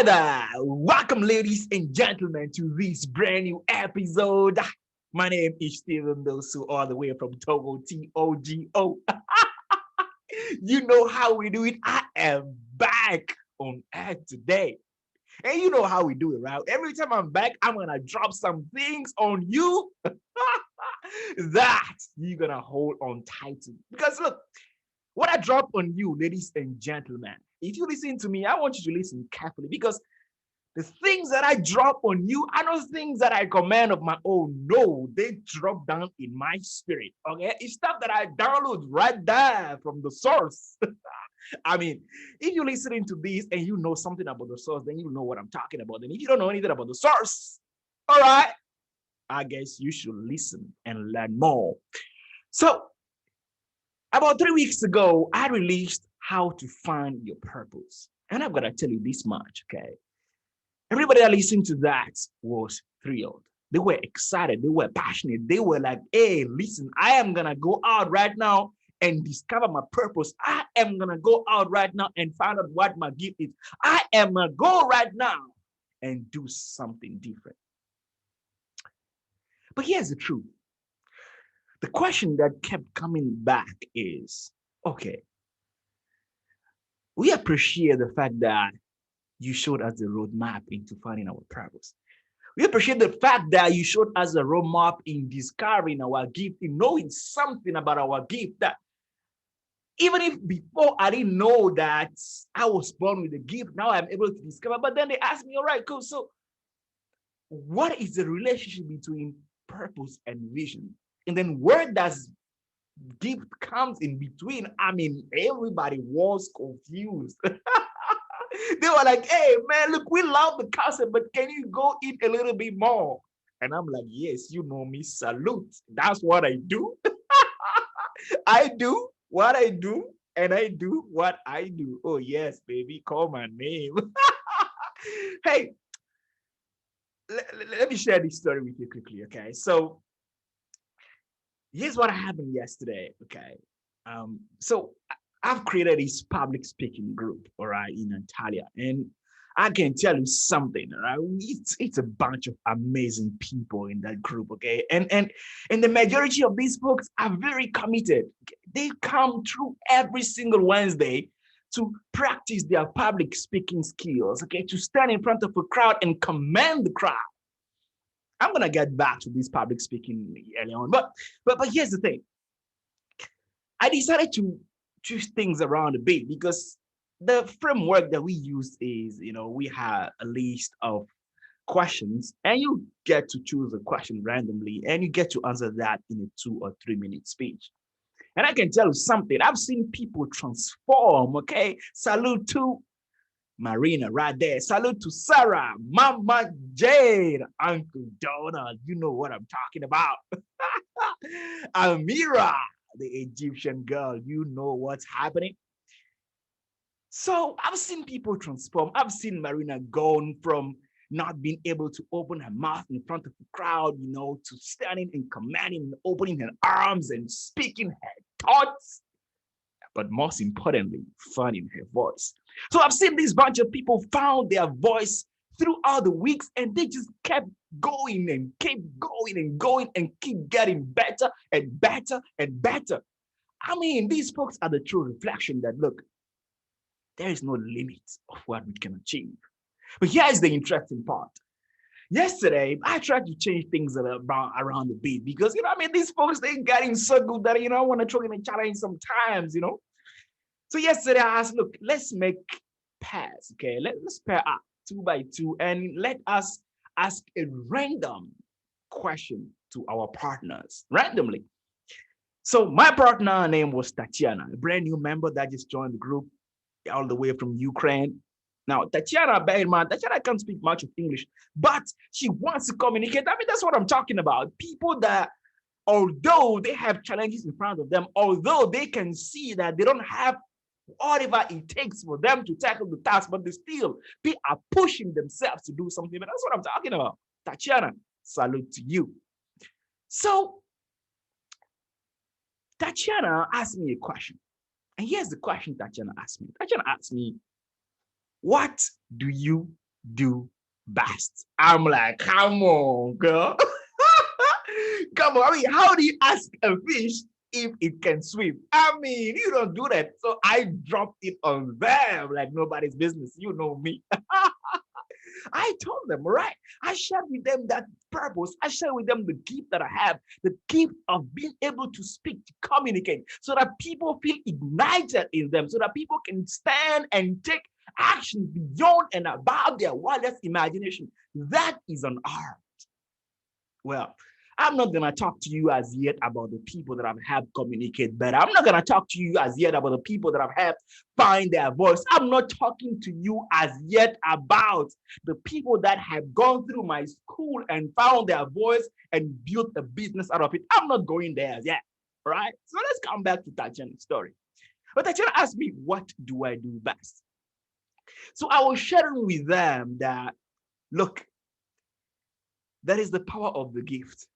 Hi there. Welcome, ladies and gentlemen, to this brand new episode. My name is Stephen DOSSOU, all the way from Togo, Togo. You know how we do it. I am back on air today. And you know how we do it, right? Every time I'm back, I'm going to drop some things on you that you're going to hold on tight to. Because look, what I drop on you, ladies and gentlemen, if you listen to me, I want you to listen carefully because the things that I drop on you are not things that I command of my own. No, they drop down in my spirit. Okay, it's stuff that I download right there from the source. I mean, if you're listening to this and you know something about the source, then you know what I'm talking about. And if you don't know anything about the source, all right, I guess you should listen and learn more. So, about 3 weeks ago, I released How to Find Your Purpose. And I've got to tell you this much, okay? Everybody that listened to that was thrilled. They were excited. They were passionate. They were like, hey, listen, I am going to go out right now and discover my purpose. I am going to go out right now and find out what my gift is. I am going to go right now and do something different. But here's the truth. The question that kept coming back is, okay, we appreciate the fact that you showed us the roadmap into finding our purpose. We appreciate the fact that you showed us a roadmap in discovering our gift, in knowing something about our gift. That even if before I didn't know that I was born with a gift, now I'm able to discover. But then they asked me, all right, cool. So what is the relationship between purpose and vision? And then where does gift comes in between? I mean, everybody was confused. They were like, hey, man, look, we love the concept, but can you go in a little bit more? And I'm like, yes, you know me, salute. That's what I do. I do what I do, and I do what I do. Oh, yes, baby, call my name. Hey, let me share this story with you quickly, okay? So here's what happened yesterday, okay? So I've created this public speaking group, all right, in Antalya, and I can tell you something, all right? It's a bunch of amazing people in that group, okay? And the majority of these folks are very committed. They come through every single Wednesday to practice their public speaking skills, okay? To stand in front of a crowd and command the crowd. I'm gonna get back to this public speaking early on, but here's the thing. I decided to choose things around a bit because the framework that we use is, we have a list of questions and you get to choose a question randomly and you get to answer that in a 2 or 3 minute speech. And I can tell you something, I've seen people transform, okay? Salute to Marina right there. Salute to Sarah, Mama Jade, Uncle Donald. You know what I'm talking about. Amira, the Egyptian girl. You know what's happening. So I've seen people transform. I've seen Marina gone from not being able to open her mouth in front of the crowd, to standing and commanding and opening her arms and speaking her thoughts. But most importantly, finding her voice. So I've seen this bunch of people found their voice throughout the weeks and they just kept going and keep going and going and keep getting better and better and better. I mean, these folks are the true reflection that, look, there is no limit of what we can achieve. But here's the interesting part. Yesterday, I tried to change things around a bit because, these folks, they're getting so good that, I want to throw in a challenge sometimes, So yesterday I asked, look, let's make pairs, okay? Let's pair up 2 by 2 and let us ask a random question to our partners randomly. So my partner name was Tatiana, a brand new member that just joined the group all the way from Ukraine. Now, Tatiana, bear in mind, Tatiana can't speak much of English, but she wants to communicate. That's what I'm talking about. People that, although they have challenges in front of them, although they can see that they don't have whatever it takes for them to tackle the task, but they are pushing themselves to do something. But that's what I'm talking about. Tatiana, salute to you. So, Tatiana asked me a question. And here's the question Tatiana asked me. Tatiana asked me, what do you do best. I'm like, come on, girl. Come on. I mean, how do you ask a fish if it can swim? I mean, you don't do that. So I dropped it on them like nobody's business. You know me. I told them, right? I shared with them that purpose. I shared with them the gift that I have, the gift of being able to speak, to communicate, so that people feel ignited in them, so that people can stand and take action beyond and above their wildest imagination. That is an art. Well, I'm not going to talk to you as yet about the people that I've helped communicate better. I'm not going to talk to you as yet about the people that I've helped find their voice. I'm not talking to you as yet about the people that have gone through my school and found their voice and built a business out of it. I'm not going there yet, right? So let's come back to Tatiana's story. But Tatiana asked me, what do I do best? So I was sharing with them that, look, that is the power of the gift.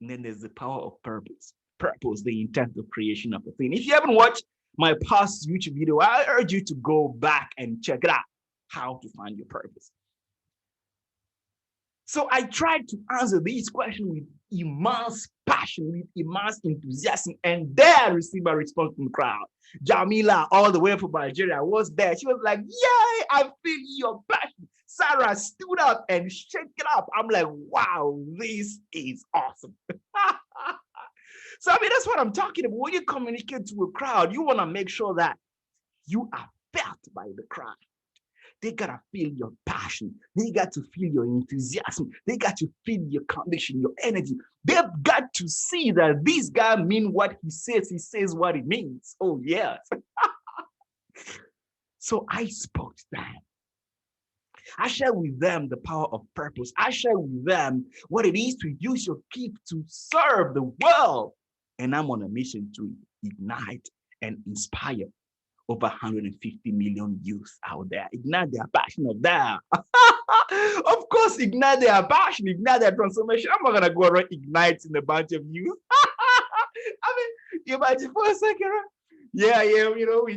And then there's the power of purpose. Purpose, the intent of creation of a thing. If you haven't watched my past YouTube video, I urge you to go back and check it out, how to find your purpose. So I tried to answer these questions with immense passion, with immense enthusiasm, and there I received a response from the crowd. Jamila, all the way from Nigeria, was there. She was like, yay, I feel your passion. Sarah stood up and shook it up. I'm like, wow, this is awesome. So, I mean, that's what I'm talking about. When you communicate to a crowd, you want to make sure that you are felt by the crowd. They got to feel your passion. They got to feel your enthusiasm. They got to feel your conviction, your energy. They've got to see that this guy means what he says what it means. Oh, yes. So I spoke to them. I share with them the power of purpose. I share with them what it is to use your gift to serve the world. And I'm on a mission to ignite and inspire over 150 million youth out there. Ignite their passion of that. Of course, ignite their passion, ignite their transformation. I'm not going to go around igniting a bunch of youth. I mean, you imagine for a second, right? Yeah, you know,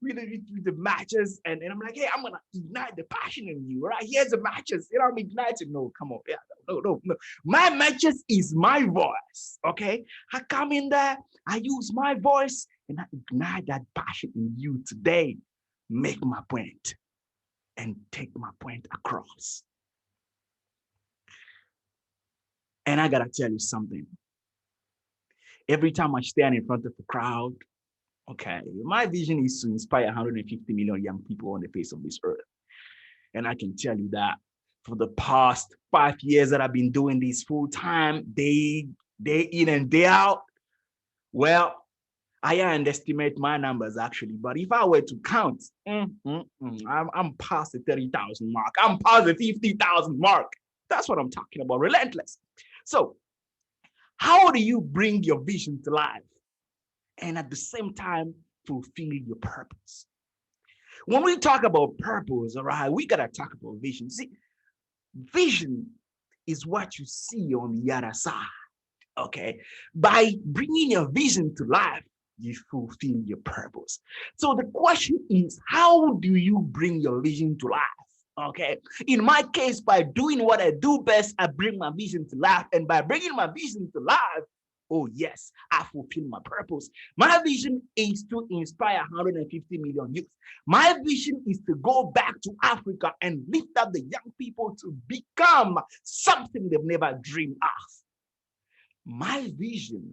with the matches, and I'm like, hey, I'm gonna ignite the passion in you, right? Here's the matches, you know, I'm igniting. No, come on, yeah, no. My matches is my voice, okay? I come in there, I use my voice, and I ignite that passion in you today. Make my point and take my point across. And I gotta tell you something. Every time I stand in front of a crowd, okay, my vision is to inspire 150 million young people on the face of this earth. And I can tell you that for the past 5 years that I've been doing this full time, day in and day out, well, I underestimate my numbers actually. But if I were to count, I'm past the 30,000 mark. I'm past the 50,000 mark. That's what I'm talking about, relentless. So how do you bring your vision to life and at the same time fulfill your purpose? When we talk about purpose, all right, we got to talk about vision. See, vision is what you see on the other side, okay? By bringing your vision to life, you fulfill your purpose. So the question is, how do you bring your vision to life? Okay, in my case, by doing what I do best, I bring my vision to life. And by bringing my vision to life, oh yes, I fulfill my purpose. My vision is to inspire 150 million youth. My vision is to go back to Africa and lift up the young people to become something they've never dreamed of. My vision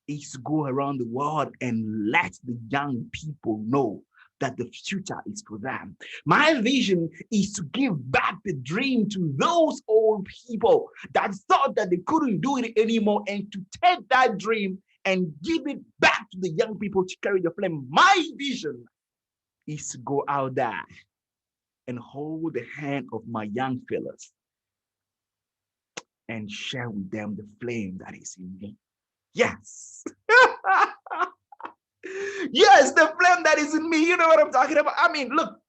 is to go around the world and let the young people know that the future is for them. My vision is to give back the dream to those old people that thought that they couldn't do it anymore, and to take that dream and give it back to the young people to carry the flame. My vision is to go out there and hold the hand of my young fellas and share with them the flame that is in me. Yes. Yes, the flame that is in me. You know what I'm talking about? I mean, look,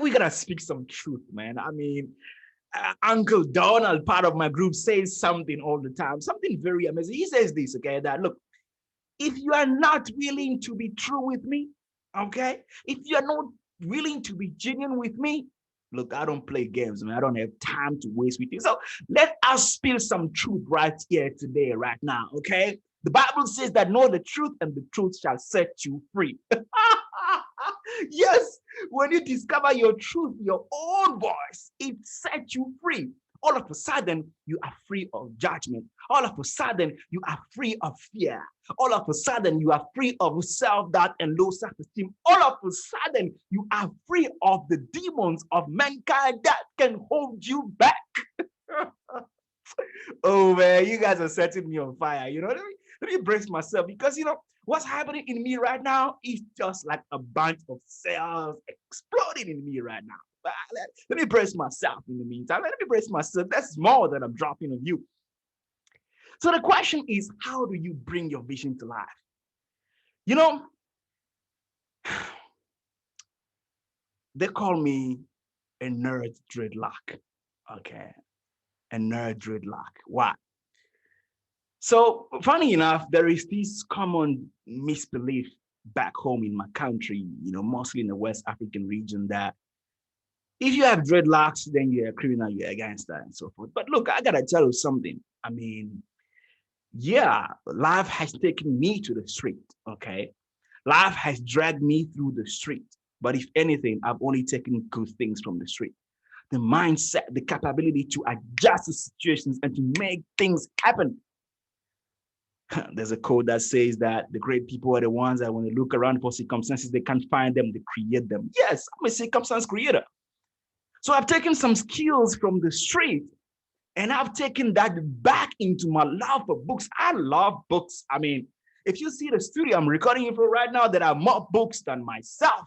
we gotta speak some truth, man. I mean, Uncle Donald, part of my group, says something all the time, something very amazing. He says this, okay, that look, if you are not willing to be true with me, okay, if you are not willing to be genuine with me, Look, I don't play games, man. I don't have time to waste with you. So let us spill some truth right here today, right now, okay? The Bible says that know the truth and the truth shall set you free. Yes, when you discover your truth, your own voice, it sets you free. All of a sudden, you are free of judgment. All of a sudden, you are free of fear. All of a sudden, you are free of self-doubt and low self-esteem. All of a sudden, you are free of the demons of mankind that can hold you back. Oh man, you guys are setting me on fire. Let me brace myself because what's happening in me right now is just like a bunch of cells exploding in me right now. Let me brace myself in the meantime. Let me brace myself. That's more than I'm dropping on you. So the question is, how do you bring your vision to life? You know, they call me a nerd dreadlock. Okay, a nerd dreadlock. Why? So funny enough, there is this common misbelief back home in my country, mostly in the West African region, that if you have dreadlocks, then you're a criminal, you're a gangster, and so forth. But look, I gotta tell you something. I mean, yeah, life has taken me to the street, okay? Life has dragged me through the street. But if anything, I've only taken good things from the street. The mindset, the capability to adjust to situations and to make things happen. There's a quote that says that the great people are the ones that when they look around for circumstances, they can't find them, they create them. Yes, I'm a circumstance creator. So I've taken some skills from the street and I've taken that back into my love for books. I love books. I mean, if you see the studio I'm recording you for right now, there are more books than myself.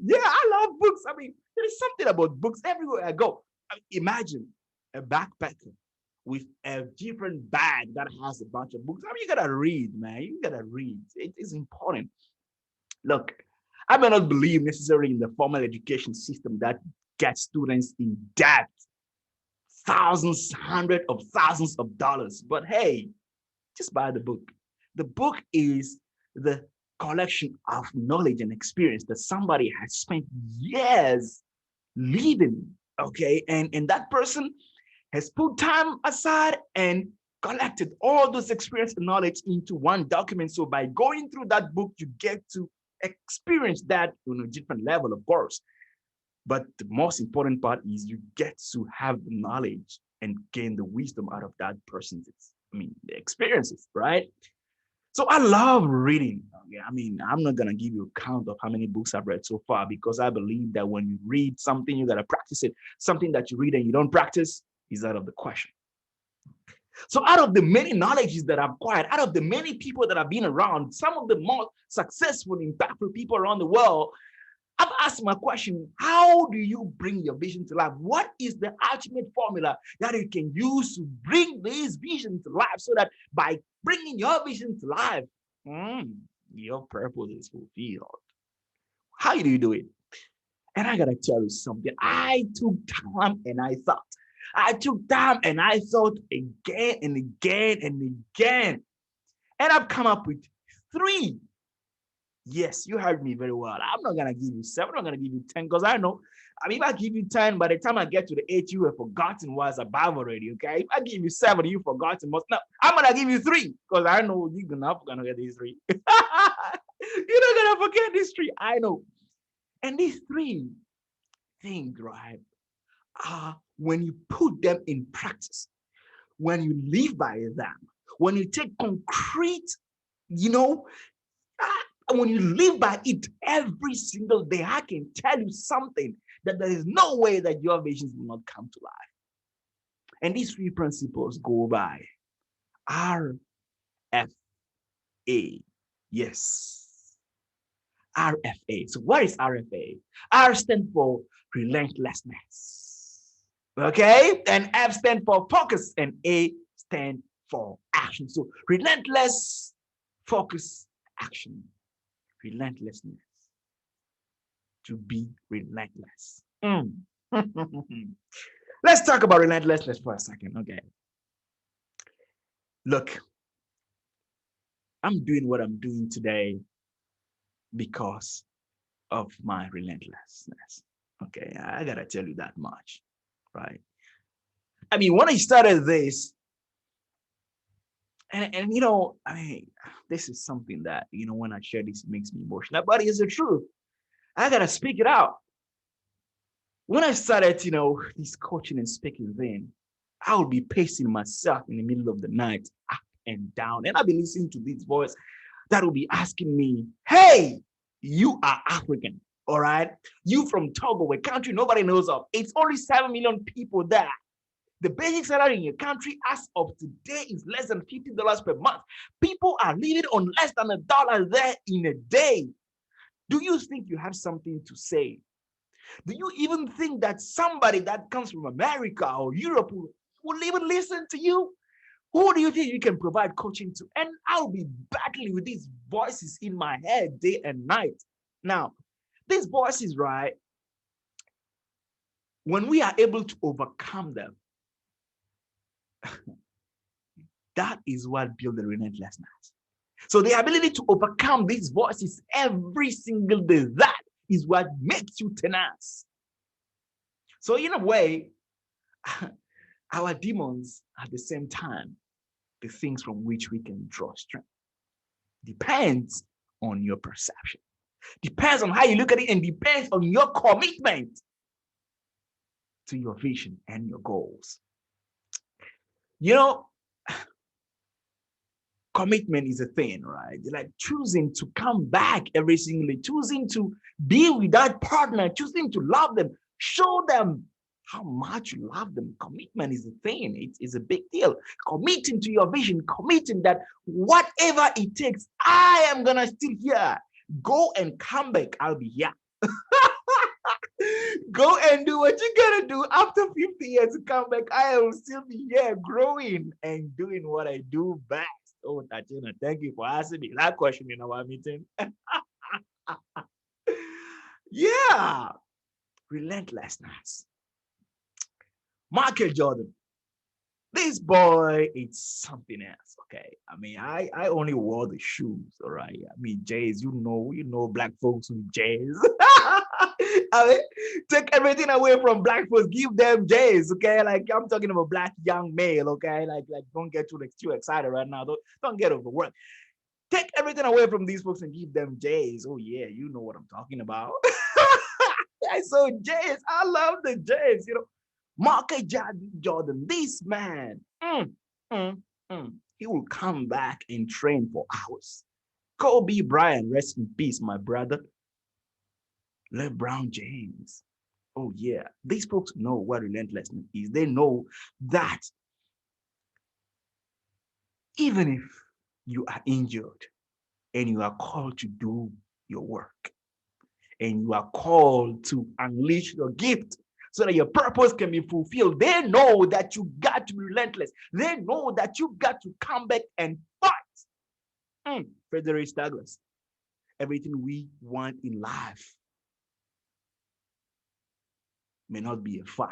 Yeah, I love books. I mean, there is something about books everywhere I go. I mean, imagine a backpacker with a different bag that has a bunch of books. I mean, you gotta read, man. You gotta read. It is important. Look, I may not believe necessarily in the formal education system that gets students in debt, thousands, hundreds of thousands of dollars. But hey, just buy the book. The book is the collection of knowledge and experience that somebody has spent years living. Okay. And that person has put time aside and collected all those experience and knowledge into one document. So by going through that book, you get to experience that on a different level, of course. But the most important part is you get to have the knowledge and gain the wisdom out of that person's, the experiences, right? So I love reading. Yeah, I mean, I'm not gonna give you a count of how many books I've read so far because I believe that when you read something, you gotta practice it. Something that you read and you don't practice is out of the question. So out of the many knowledges that I've acquired, out of the many people that I've been around, some of the most successful, impactful people around the world, I've asked my question, how do you bring your vision to life? What is the ultimate formula that you can use to bring this vision to life so that by bringing your vision to life, your purpose is fulfilled? How do you do it? And I got to tell you something. I took time and I thought. I took time and I thought again and again and again. And I've come up with 3. Yes, you heard me very well. I'm not gonna give you 7. I'm not gonna give you 10 because I know. I mean, if I give you 10, by the time I get to the 8, you have forgotten what's above already. Okay. If I give you 7, you've forgotten most. No, I'm gonna give you 3 because I know you're not gonna get these 3. You're not gonna forget these 3. I know. And these 3 things, right, are when you put them in practice, when you live by them, when you take concrete, you know, and when you live by it every single day, I can tell you something that there is no way that your visions will not come to life. And these 3 principles go by RFA. Yes, RFA. So what is RFA? R stands for relentlessness. Okay? And F stands for focus and A stands for action. So relentless, focus, action. Relentlessness. To be relentless. Let's talk about relentlessness for a second. Okay. Look, I'm doing what I'm doing today because of my relentlessness. Okay, I gotta tell you that much, right? I mean, when I started this, and I mean, this is something that when I share this, it makes me emotional, but it's the truth. I gotta speak it out. When I started, this coaching and speaking thing, I would be pacing myself in the middle of the night, up and down, and I'll be listening to this voice that will be asking me, "Hey, you are African, all right? You from Togo, a country nobody knows of. It's only 7 million people there. The basic salary in your country as of today is less than $50 per month. People are living on less than $1 there in a day. Do you think you have something to say? Do you even think that somebody that comes from America or Europe will even listen to you? Who do you think you can provide coaching to?" And I'll be battling with these voices in my head day and night. Now, these voices, right, when we are able to overcome them, that is what builds the relentlessness. So the ability to overcome these voices every single day, that is what makes you tenacious. So in a way, our demons at the same time, the things from which we can draw strength. Depends on your perception. Depends on how you look at it, and depends on your commitment to your vision and your goals. You know, commitment is a thing, right? Like choosing to come back every single day, choosing to be with that partner, choosing to love them, show them how much you love them. Commitment is a thing. It's a big deal. Committing to your vision, committing that whatever it takes, I am gonna still here. Go and come back, I'll be here. Go and do what you gotta do. After 50 years to come back, I will still be here growing and doing what I do best. Oh, Tatiana, thank you for asking me that question in our meeting. Yeah, relentlessness. Michael Jordan. This boy, it's something else. Okay. I mean, I only wore the shoes, all right. I mean, J's, black folks with J's. I mean, take everything away from black folks, give them J's, okay? Like I'm talking about black young male, okay? Like don't get too excited right now. Don't get overworked. Take everything away from these folks and give them J's. Oh yeah, you know what I'm talking about. I saw J's. I love the J's. Michael Jordan, this man, he will come back and train for hours. Kobe Bryant, rest in peace, my brother. LeBron James. Oh yeah, these folks know what relentlessness is. They know that even if you are injured and you are called to do your work and you are called to unleash your gift so that your purpose can be fulfilled, they know that you got to be relentless. They know that you got to come back and fight. Frederick Douglass, everything we want in life may not be a fight,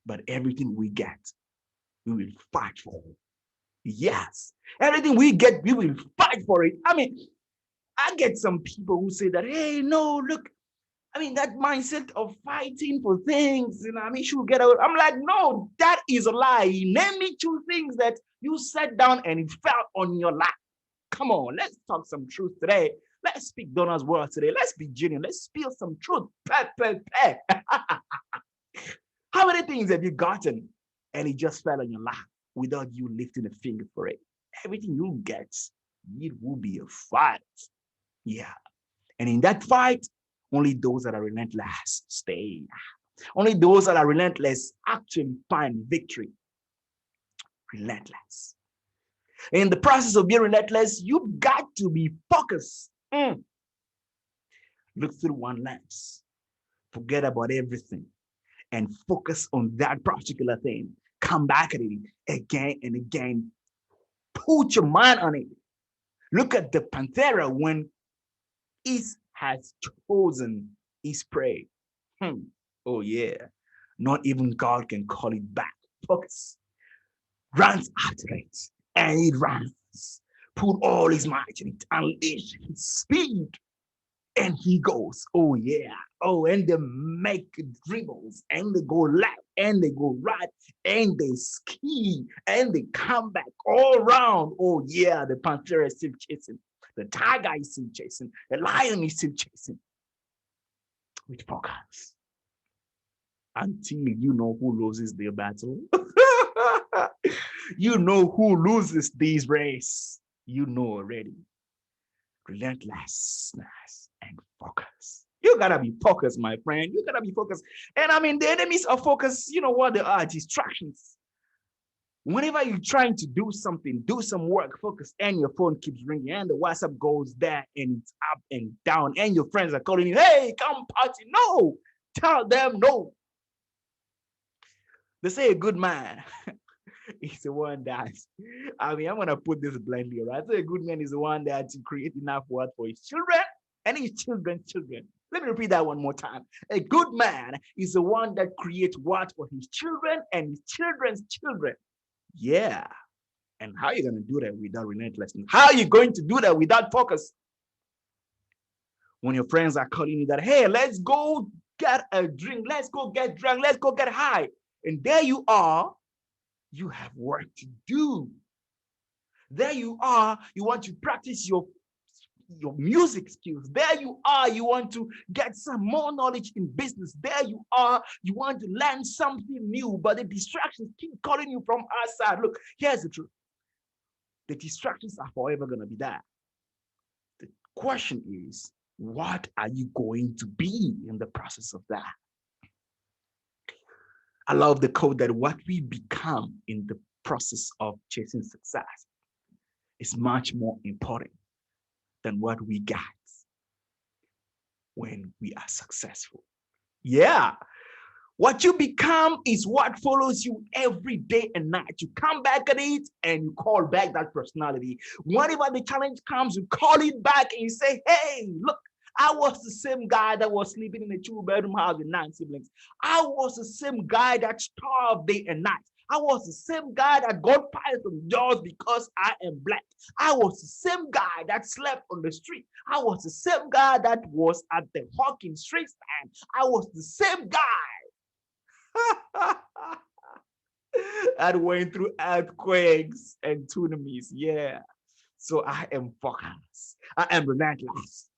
but everything we get, we will fight for. Yes, everything we get, we will fight for it. I mean, I get some people who say that, hey, no, look, I mean, that mindset of fighting for things, I mean, should get out. I'm like, no, that is a lie. Name me two things that you sat down and it fell on your lap. Come on, let's talk some truth today. Let's speak Donna's words today. Let's be genuine. Let's spill some truth. How many things have you gotten and it just fell on your lap without you lifting a finger for it? Everything you get, it will be a fight. Yeah. And in that fight, only those that are relentless stay. Only those that are relentless actually find victory. Relentless. In the process of being relentless, you've got to be focused. Look through one lens. Forget about everything and focus on that particular thing. Come back at it again and again. Put your mind on it. Look at the Panthera when it has chosen his prey. Oh yeah. Not even God can call it back. Focus. Runs after it. And it runs. Put all his might in it. Unleash his speed. And he goes, oh yeah. Oh, and they make dribbles and they go left and they go right and they ski and they come back all around. Oh yeah, the panther is still chasing. The tiger is still chasing. The lion is still chasing. With focus. Until you know who loses their battle. You know who loses this race. You know already. Relentlessness and focus. You gotta be focused, my friend. You gotta be focused. And I mean, the enemies of focus, you know what they are? Distractions. Whenever you're trying to do something, do some work, focus, and your phone keeps ringing, and the WhatsApp goes there and it's up and down, and your friends are calling you, hey, come party. No, tell them no. They say a good man is the one that, I mean, I'm going to put this bluntly, right? So a good man is the one that creates enough wealth for his children and his children's children. Let me repeat that one more time. A good man is the one that creates wealth for his children and his children's children. Yeah. And how are you going to do that without relentlessness? How are you going to do that without focus? When your friends are calling you that, hey, let's go get a drink, let's go get drunk, let's go get high. And there you are, you have work to do. There you are, you want to practice your music skills. There you are, you want to get some more knowledge in business. There you are, you want to learn something new, but the distractions keep calling you from outside. Look, here's the truth. The distractions are forever going to be there. The question is, what are you going to be in the process of that? I love the quote that what we become in the process of chasing success is much more important than what we get when we are successful. Yeah. What you become is what follows you every day and night. You come back at it and you call back that personality. Whenever the challenge comes, you call it back and you say, hey, look, I was the same guy that was sleeping in a two-bedroom house with 9 siblings. I was the same guy that starved day and night. I was the same guy that got fired from jobs because I am black. I was the same guy that slept on the street. I was the same guy that was at the Hawking Street stand. I was the same guy that went through earthquakes and tsunamis. Yeah. So I am focused. I am relentless.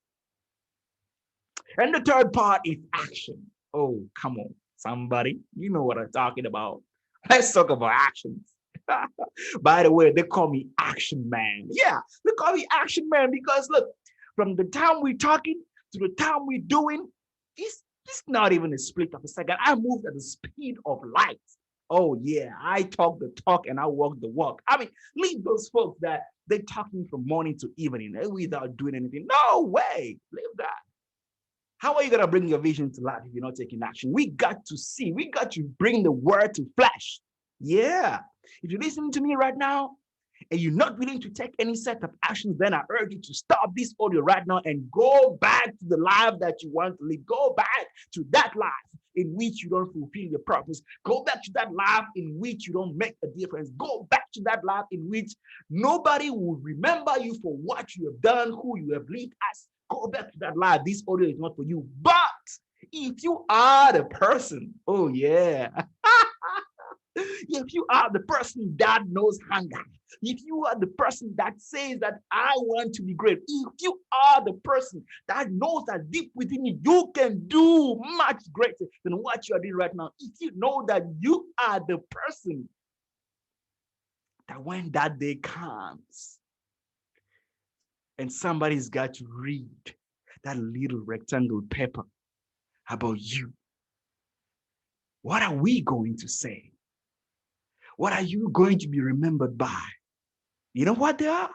And the third part is action. Oh, come on, somebody. You know what I'm talking about. Let's talk about actions. By the way, they call me Action Man. Yeah, they call me Action Man because look, from the time we're talking to the time we're doing, it's not even a split of a second. I moved at the speed of light. Oh yeah, I talk the talk and I walk the walk. I mean, leave those folks that they're talking from morning to evening without doing anything. No way, leave that. How are you going to bring your vision to life if you're not taking action? We got to see. We got to bring the word to flesh. Yeah. If you're listening to me right now and you're not willing to take any set of actions, then I urge you to stop this audio right now and go back to the life that you want to live. Go back to that life in which you don't fulfill your purpose. Go back to that life in which you don't make a difference. Go back to that life in which nobody will remember you for what you have done, who you have lived as. Go back to that life. This audio is not for you. But if you are the person, oh yeah. If you are the person that knows hunger, if you are the person that says that I want to be great, if you are the person that knows that deep within you, you can do much greater than what you are doing right now, if you know that you are the person that when that day comes and somebody's got to read that little rectangle paper about you, what are we going to say? What are you going to be remembered by? You know what they are?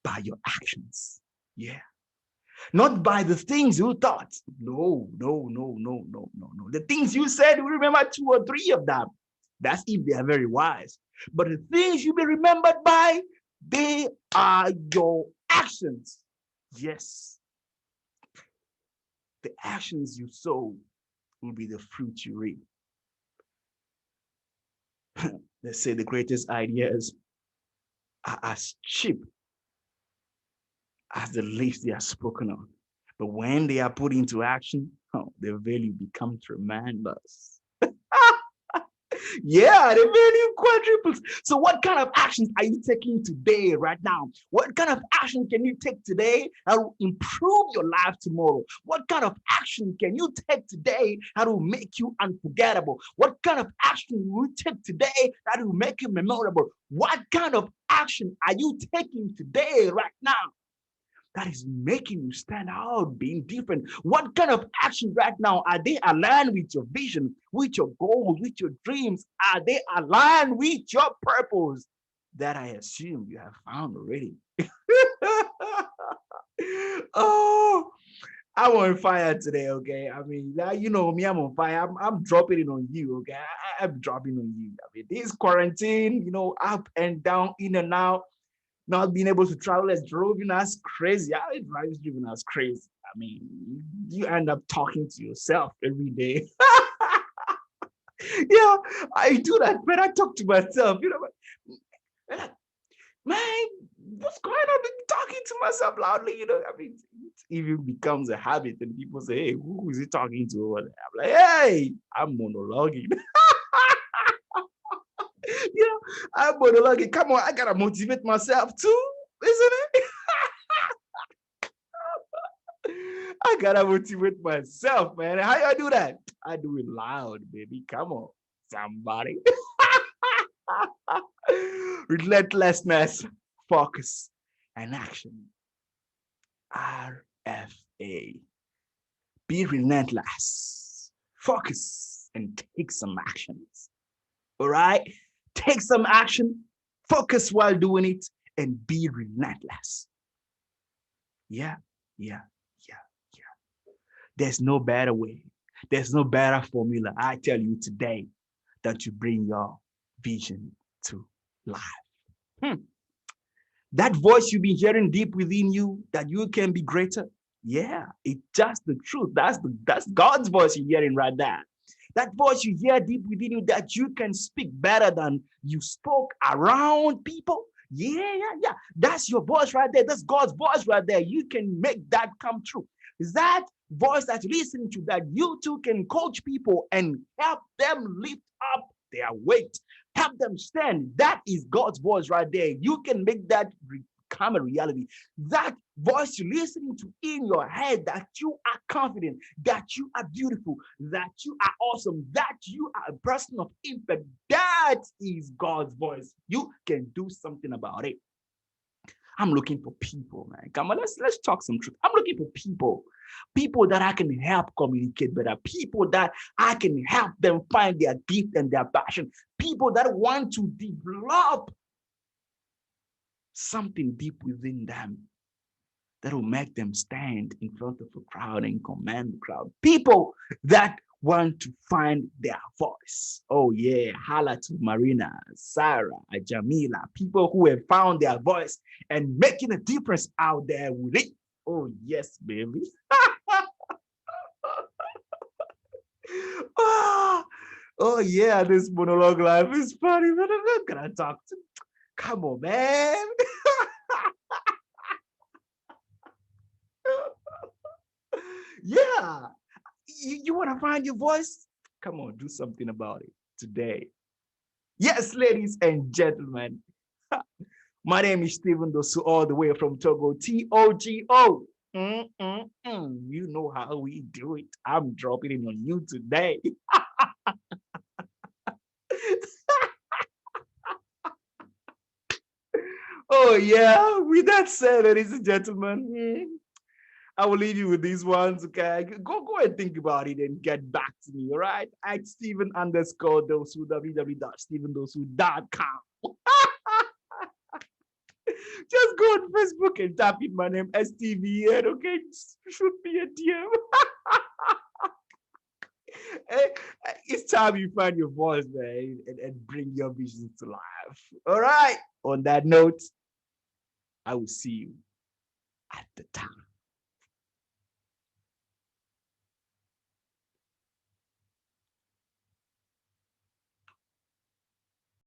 By your actions. Yeah. Not by the things you thought. No. The things you said, we remember 2 or 3 of them. That's if they are very wise. But the things you'll be remembered by, they are your actions. Yes. The actions you sow will be the fruit you reap. Let's say the greatest ideas are as cheap as the leaves they are spoken on. But when they are put into action, oh, the value becomes tremendous. Yeah, the value quadruples. So, what kind of actions are you taking today, right now? What kind of action can you take today that will improve your life tomorrow? What kind of action can you take today that will make you unforgettable? What kind of action will you take today that will make you memorable? What kind of action are you taking today, right now, that is making you stand out, being different? What kind of action right now are they aligned with your vision, with your goals, with your dreams? Are they aligned with your purpose that I assume you have found already? Oh, I'm on fire today, okay? I mean, you know me, I'm on fire. I'm dropping it on you, okay? I'm dropping on you. I mean, this quarantine, up and down, in and out, not being able to travel has driven us crazy. It drives driven us crazy. I mean, you end up talking to yourself every day. Yeah, I do that, but I talk to myself, man, what's going on? I'm talking to myself loudly, I mean, it even becomes a habit, and people say, hey, who is he talking to? I'm like, hey, I'm monologuing. I'm monologuing. Come on, I gotta motivate myself too, isn't it? I gotta motivate myself, man. How I do that? I do it loud, baby. Come on, somebody. Relentlessness, focus, and action. RFA. Be relentless, focus, and take some actions. All right? Take some action, focus while doing it, and be relentless. Yeah, yeah, yeah, yeah. There's no better way. There's no better formula. I tell you today that you bring your vision to life. That voice you've been hearing deep within you, that you can be greater. Yeah, it's just the truth. That's God's voice you're hearing right there. That voice you hear deep within you, that you can speak better than you spoke around people. Yeah, yeah, yeah. That's your voice right there. That's God's voice right there. You can make that come true. Is that voice that you listen to, that you too can coach people and help them lift up their weight, help them stand? That is God's voice right there. You can make that become a reality. That voice you're listening to in your head, that you are confident, that you are beautiful, that you are awesome, that you are a person of impact, that is God's voice. You can do something about it. I'm looking for people, man. Come on, let's talk some truth. I'm looking for people that I can help communicate better, people that I can help them find their gift and their passion, people that want to develop something deep within them that will make them stand in front of a crowd and command the crowd. People that want to find their voice. Oh yeah, holla to Marina, Sarah, Jamila, people who have found their voice and making a difference out there with it. Oh yes, baby. Oh yeah, this monologue life is funny, but I'm not gonna talk to. Come on, man. Yeah. You want to find your voice? Come on, do something about it today. Yes, ladies and gentlemen. My name is Stephen DOSSOU, all the way from Togo, Togo. You know how we do it. I'm dropping it on you today. Oh, yeah. With that said, ladies and gentlemen, I will leave you with these ones, okay? Go and think about it and get back to me, all right? At Stephen_DOSSOU, www.stephendossou.com. Just go on Facebook and type in my name, STVN, okay? Shoot me a DM. Hey, it's time you find your voice, man, and bring your visions to life. All right? On that note, I will see you at the top.